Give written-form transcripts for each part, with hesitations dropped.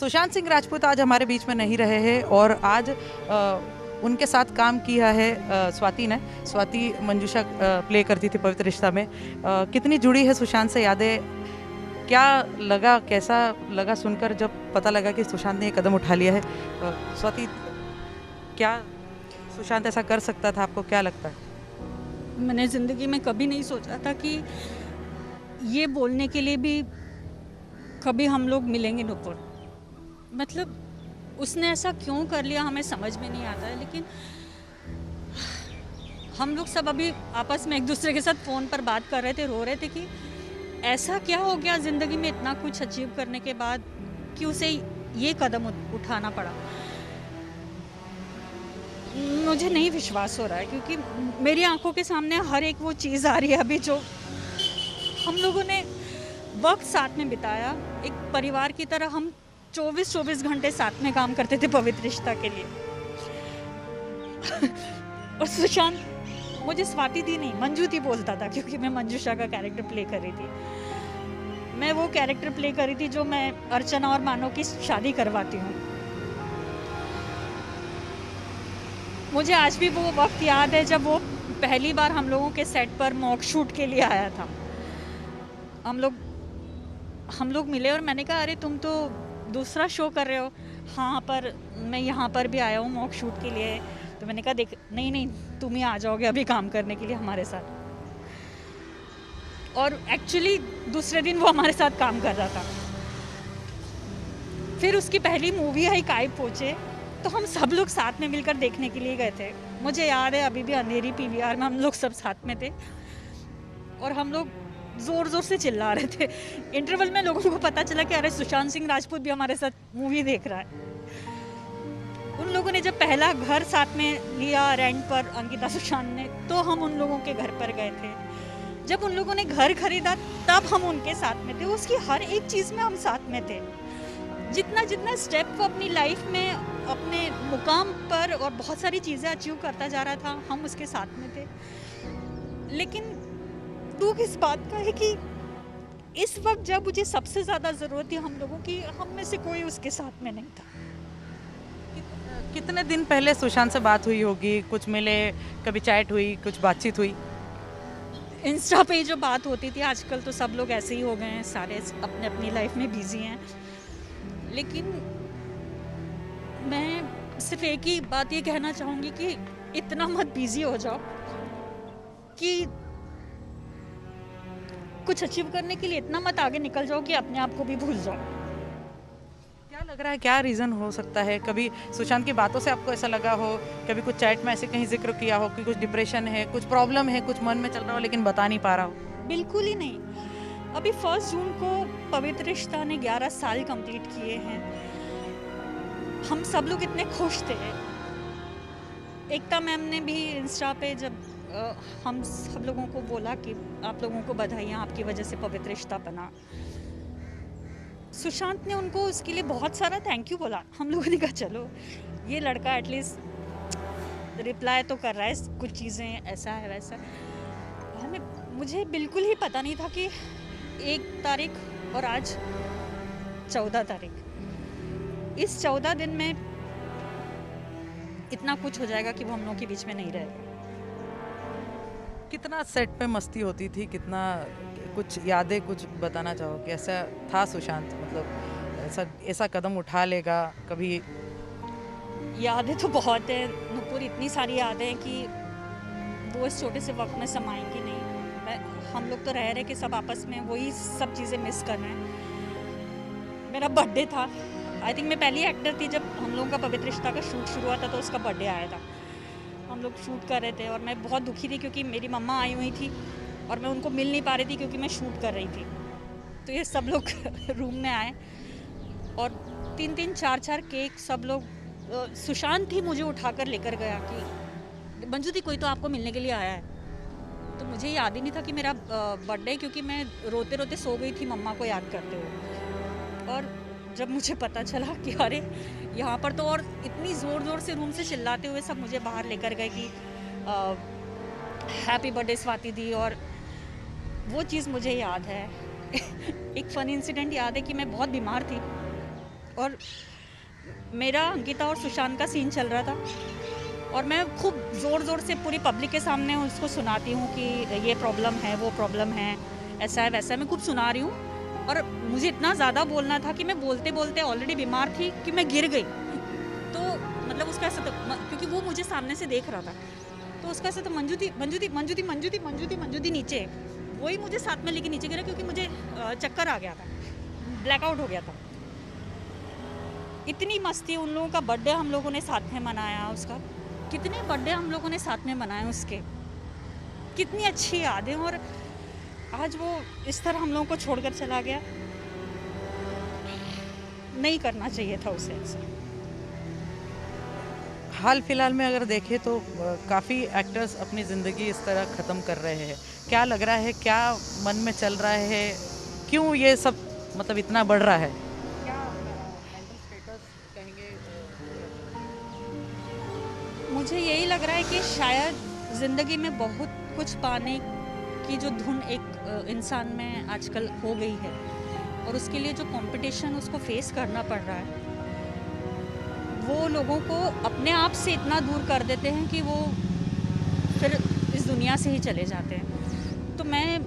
सुशांत सिंह राजपूत आज हमारे बीच में नहीं रहे हैं और आज उनके साथ काम किया है स्वाति ने। स्वाति मंजूषा प्ले करती थी पवित्र रिश्ता में। कितनी जुड़ी है सुशांत से यादें, क्या लगा, कैसा लगा सुनकर जब पता लगा कि सुशांत ने ये कदम उठा लिया है? स्वाति, क्या सुशांत ऐसा कर सकता था, आपको क्या लगता है? मैंने ज़िंदगी में कभी नहीं सोचा था कि ये बोलने के लिए भी कभी हम लोग मिलेंगे नुपुर। मतलब उसने ऐसा क्यों कर लिया हमें समझ में नहीं आता है, लेकिन हम लोग सब अभी आपस में एक दूसरे के साथ फ़ोन पर बात कर रहे थे, रो रहे थे कि ऐसा क्या हो गया ज़िंदगी में इतना कुछ अचीव करने के बाद कि उसे ये कदम उठाना पड़ा। मुझे नहीं विश्वास हो रहा है क्योंकि मेरी आंखों के सामने हर एक वो चीज़ आ रही है अभी जो हम लोगों ने वक्त साथ में बिताया। एक परिवार की तरह हम 24 घंटे साथ में काम करते थे पवित्र रिश्ता के लिए। और सुशांत मुझे स्वाति दी नहीं, मंजू दी बोलता था, क्योंकि मैं मंजूषा का कैरेक्टर प्ले कर रही थी। मैं वो कैरेक्टर प्ले कर रही थी जो मैं अर्चना और मानव की शादी करवाती हूँ। मुझे आज भी वो वक्त याद है जब वो पहली बार हम लोगों के सेट पर मॉक शूट के लिए आया था। हम लोग मिले और मैंने कहा अरे तुम तो दूसरा शो कर रहे हो। हाँ, पर मैं यहाँ पर भी आया हूँ मॉक शूट के लिए। तो मैंने कहा देख, नहीं तुम ही आ जाओगे अभी काम करने के लिए हमारे साथ। और एक्चुअली दूसरे दिन वो हमारे साथ काम कर रहा था। फिर उसकी पहली मूवी आई काय पोचे, तो हम सब लोग साथ में मिलकर देखने के लिए गए थे। मुझे याद है अभी भी, अंधेरी पीवीआर में हम लोग सब साथ में थे और हम लोग जोर जोर से चिल्ला रहे थे। इंटरवल में लोगों को पता चला कि अरे सुशांत सिंह राजपूत भी हमारे साथ मूवी देख रहा है। उन लोगों ने जब पहला घर साथ में लिया रेंट पर, अंकिता सुशांत ने, तो हम उन लोगों के घर पर गए थे। जब उन लोगों ने घर खरीदा तब हम उनके साथ में थे। उसकी हर एक चीज़ में हम साथ में थे। जितना स्टेप वो अपनी लाइफ में अपने मुकाम पर और बहुत सारी चीज़ें अचीव करता जा रहा था, हम उसके साथ में थे। लेकिन दुख इस बात का है कि इस वक्त जब मुझे सबसे ज़्यादा ज़रूरत थी हम लोगों की, हम में से कोई उसके साथ में नहीं था। कितने दिन पहले सुशांत से बात हुई होगी? कुछ मिले, कभी चैट हुई, कुछ बातचीत हुई? इंस्टा पे जो बात होती थी, आजकल तो सब लोग ऐसे ही हो गए हैं, सारे अपने अपनी लाइफ में बिजी हैं। लेकिन मैं सिर्फ एक ही बात ये कहना चाहूँगी कि इतना मत बिजी हो जाओ कि कुछ अचीव करने के लिए इतना मत आगे निकल जाओ कि अपने आप को भी भूल जाओ। क्या लग रहा है, क्या रीज़न हो सकता है? कभी सुशांत की बातों से आपको ऐसा लगा हो, कभी कुछ चैट में ऐसे कहीं जिक्र किया हो कि कुछ डिप्रेशन है, कुछ प्रॉब्लम है, कुछ मन में चल रहा हो लेकिन बता नहीं पा रहा हो? बिल्कुल ही नहीं। अभी 1 जून को पवित्र रिश्ता ने 11 साल कंप्लीट किए हैं। हम सब लोग इतने खुश थे। एकता मैम ने भी इंस्टा पे जब हम सब लोगों को बोला कि आप लोगों को बधाइयाँ, आपकी वजह से पवित्र रिश्ता बना। सुशांत ने उनको उसके लिए बहुत सारा थैंक यू बोला। हम लोगों ने कहा चलो ये लड़का एटलीस्ट रिप्लाई तो कर रहा है, कुछ चीज़ें ऐसा है वैसा। मुझे बिल्कुल ही पता नहीं था कि 1 तारीख और आज 14 तारीख, इस 14 दिन में इतना कुछ हो जाएगा कि वो हम लोगों के बीच में नहीं रहेगा। कितना सेट पे मस्ती होती थी, कितना, कुछ यादें कुछ बताना चाहोगे? ऐसा था सुशांत, मतलब ऐसा कदम उठा लेगा कभी? यादें तो बहुत है नुपुर, इतनी सारी यादें हैं कि वो इस छोटे से वक्त में समाएंगी नहीं। हम लोग तो रह रहे कि सब आपस में वही सब चीज़ें मिस कर रहे हैं। मेरा बर्थडे था, आई थिंक मैं पहली एक्टर थी जब हम लोगों का पवित्र रिश्ता का शूट शुरू हुआ था, तो उसका बर्थडे आया था। हम लोग शूट कर रहे थे और मैं बहुत दुखी थी क्योंकि मेरी मम्मा आई हुई थी और मैं उनको मिल नहीं पा रही थी क्योंकि मैं शूट कर रही थी। तो ये सब लोग रूम में आए और 3-3 4-4 केक सब लोग, सुशांत ही मुझे उठाकर लेकर गया कि मंजू दी कोई तो आपको मिलने के लिए आया है। तो मुझे याद ही नहीं था कि मेरा बर्थडे, क्योंकि मैं रोते रोते सो गई थी मम्मा को याद करते हुए। और जब मुझे पता चला कि अरे यहाँ पर तो, और इतनी ज़ोर ज़ोर से रूम से चिल्लाते हुए सब मुझे बाहर लेकर गए कि हैप्पी बर्थडे स्वाति दी। और वो चीज़ मुझे याद है। एक फ़नी इंसिडेंट याद है कि मैं बहुत बीमार थी और मेरा अंकिता और सुशांत का सीन चल रहा था और मैं खूब ज़ोर ज़ोर से पूरी पब्लिक के सामने उसको सुनाती हूँ कि ये प्रॉब्लम है, वो प्रॉब्लम है, ऐसा है वैसा है, मैं खूब सुना रही हूँ। और मुझे इतना ज़्यादा बोलना था कि मैं बोलते बोलते ऑलरेडी बीमार थी कि मैं गिर गई। तो मतलब उसका ऐसा था, क्योंकि वो मुझे सामने से देख रहा था, तो उसका ऐसा था, मंजूदी मंजूदी मंजूदी मंजूदी मंजूदी मंजूदी नीचे, वही मुझे साथ में लेके नीचे गिरा क्योंकि मुझे चक्कर आ गया था, ब्लैकआउट हो गया था। इतनी मस्ती, उन लोगों का बर्थडे हम लोगों ने साथ में मनाया, उसका कितने बर्थडे हम लोगों ने साथ में मनाए उसके, कितनी अच्छी यादें। और आज वो इस तरह हम लोगों को छोड़कर चला गया, नहीं करना चाहिए था उसे ऐसा। हाल फिलहाल में अगर देखें तो काफ़ी एक्टर्स अपनी ज़िंदगी इस तरह ख़त्म कर रहे हैं। क्या लग रहा है, क्या मन में चल रहा है, क्यों ये सब मतलब इतना बढ़ रहा है? क्या मेंटल स्टेटस कहेंगे? मुझे यही लग रहा है कि शायद ज़िंदगी में बहुत कुछ पाने की जो धुन एक इंसान में आजकल हो गई है, और उसके लिए जो कंपटीशन उसको फेस करना पड़ रहा है, वो लोगों को अपने आप से इतना दूर कर देते हैं कि वो फिर इस दुनिया से ही चले जाते हैं। तो मैं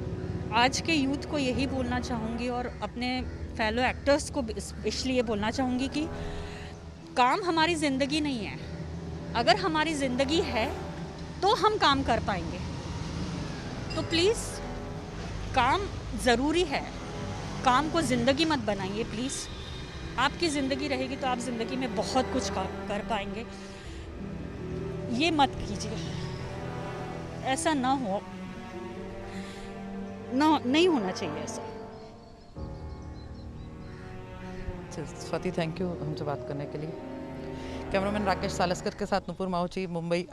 आज के यूथ को यही बोलना चाहूँगी और अपने फेलो एक्टर्स को इसलिए बोलना चाहूँगी कि काम हमारी ज़िंदगी नहीं है। अगर हमारी ज़िंदगी है तो हम काम कर पाएंगे, तो प्लीज़ काम ज़रूरी है, काम को ज़िंदगी मत बनाइए प्लीज़। आपकी ज़िंदगी रहेगी तो आप ज़िंदगी में बहुत कुछ कर पाएंगे, ये मत कीजिए, ऐसा ना हो, ना नहीं होना चाहिए ऐसा। स्वाति, थैंक यू हमसे बात करने के लिए। कैमरामैन राकेश सालस्कर के साथ नुपुर माहुची, मुंबई।